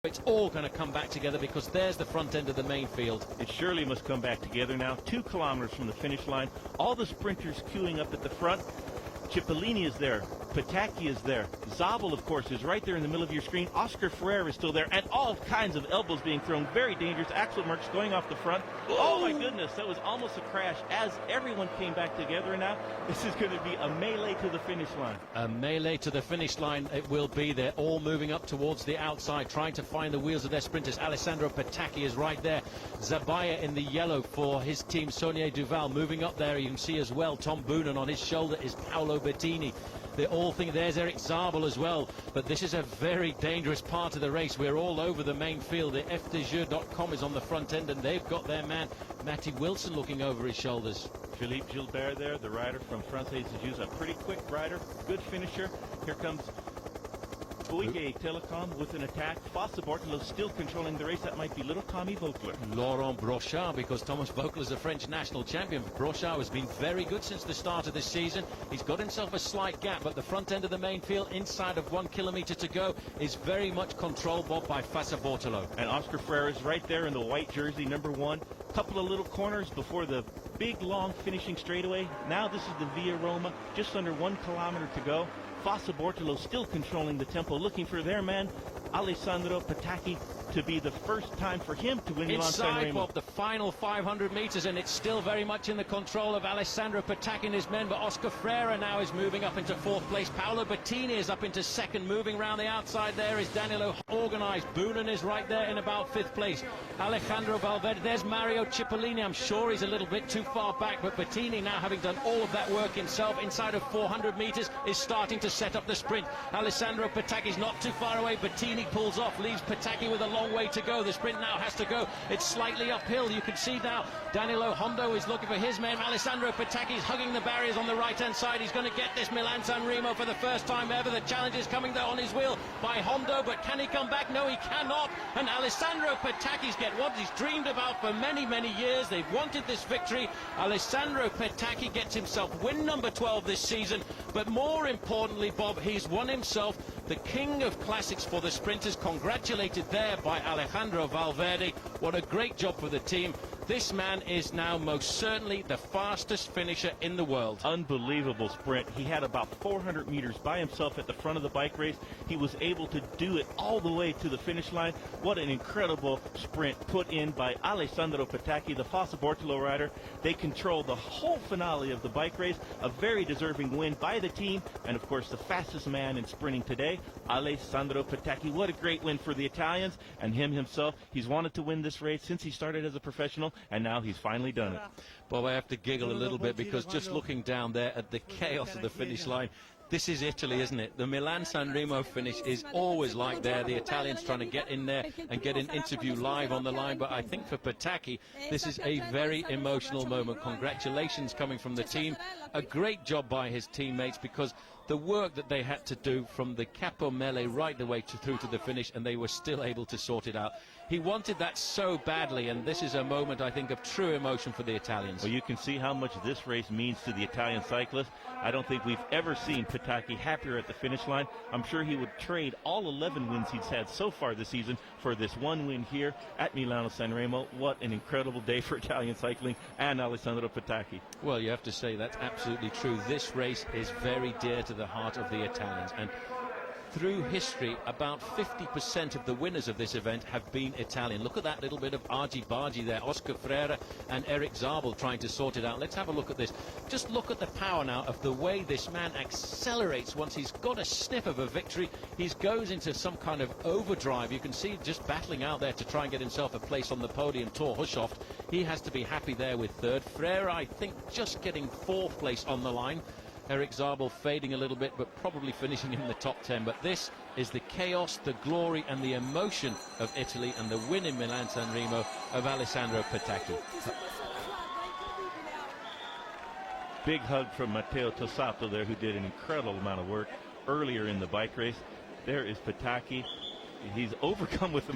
It's all going to come back together because there's the front end of the main field. It surely must come back together now. 2 kilometers from the finish line. All the sprinters queuing up at the front. Cipollini is there. Petacchi is there. Zabel, of course, is right there in the middle of your screen. Oscar Ferrer is still there. And all kinds of elbows being thrown. Very dangerous. Axel Merckx going off the front. Oh, my goodness. That was almost a crash as everyone came back together. Now, this is going to be a melee to the finish line. A melee to the finish line it will be. They're all moving up towards the outside, trying to find the wheels of their sprinters. Alessandro Petacchi is right there. Zabaya in the yellow for his team. Saunier Duval moving up there. You can see as well Tom Boonen on his shoulder is Paolo Bettini. They all think there's Eric Zabel as well, but this is a very dangerous part of the race. We're all over the main field. The FDJ.com is on the front end, and they've got their man Matty Wilson looking over his shoulders. Philippe Gilbert there, the rider from Française des Jeux, a pretty quick rider, good finisher. Here comes Bouygues Telecom with an attack. Fossa Bortolo still controlling the race. That might be little Tommy Vogler. Laurent Brochard, because Thomas Vogler is a French national champion. Brochard has been very good since the start of this season. He's got himself a slight gap, but the front end of the main field, inside of 1 kilometer to go, is very much controlled by Fossa Bortolo. And Oscar Freire is right there in the white jersey, number 1. Couple of little corners before the big, long finishing straightaway. Now this is the Via Roma, just under 1 kilometer to go. Fossa Bortolo still controlling the tempo, looking for their man, Alessandro Petacchi, to be the first time for him to win Milan-Sanremo. Inside the final 500 meters, and it's still very much in the control of Alessandro Petacchi and his men, but Oscar Freire now is moving up into 4th place. Paolo Bettini is up into 2nd. Moving around the outside there is Danilo Organized. Boonen is right there in about 5th place. Alejandro Valverde, there's Mario Cipollini. I'm sure he's a little bit too far back, but Bettini, now having done all of that work himself inside of 400 meters, is starting to set up the sprint. Alessandro Petacchi's not too far away. Bettini pulls off, leaves Petacchi with a long way to go. The sprint now has to go. It's slightly uphill. You can see now Danilo Hondo is looking for his man. Alessandro Petacchi is hugging the barriers on the right-hand side. He's going to get this Milan-Sanremo for the first time ever. The challenge is coming there on his wheel by Hondo, but can he come back? No, he cannot. And Alessandro Petacchi's get what he's dreamed about for many, many years. They've wanted this victory. Alessandro Petacchi gets himself win number 12 this season, but more importantly, Bob, he's won himself the King of Classics for the sprinters. Congratulated there by Alejandro Valverde. What a great job for the team. This man is now most certainly the fastest finisher in the world. Unbelievable sprint. He had about 400 meters by himself at the front of the bike race. He was able to do it all the way to the finish line. What an incredible sprint put in by Alessandro Petacchi, the Fossa Bortolo rider. They controlled the whole finale of the bike race. A very deserving win by the team. And, of course, the fastest man in sprinting today, Alessandro Petacchi. What a great win for the Italians and him himself. He's wanted to win this race since he started as a professional, and now he's finally done it. Bob, I have to giggle a little bit because just looking down there at the chaos of the finish line, this is Italy, isn't it? The Milan-Sanremo finish is always like that. The Italians trying to get in there and get an interview live on the line. But I think for Petacchi, this is a very emotional moment. Congratulations coming from the team. A great job by his teammates, because the work that they had to do from the capo melee right the way through to the finish, and they were still able to sort it out. He wanted that so badly, and this is a moment, I think, of true emotion for the Italians. Well, you can see how much this race means to the Italian cyclists. I don't think we've ever seen Petacchi happier at the finish line. I'm sure he would trade all 11 wins he's had so far this season for this one win here at Milano-Sanremo. What an incredible day for Italian cycling and Alessandro Petacchi. Well, you have to say that's absolutely true. This race is very dear to the heart of the Italians, and through history, about 50% of the winners of this event have been Italian. Look at that little bit of argy-bargy there. Oscar Freire and Eric Zabel trying to sort it out. Let's have a look at this. Just look at the power now of the way this man accelerates once he's got a sniff of a victory. He goes into some kind of overdrive. You can see just battling out there to try and get himself a place on the podium. Thor Hushovd, he has to be happy there with 3rd. Freire, I think, just getting 4th place on the line. Eric Zabel fading a little bit, but probably finishing in the top 10. But this is the chaos, the glory and the emotion of Italy, and the win in Milan-Sanremo of Alessandro Petacchi. Big hug from Matteo Tosato there, who did an incredible amount of work earlier in the bike race. There is Petacchi. He's overcome with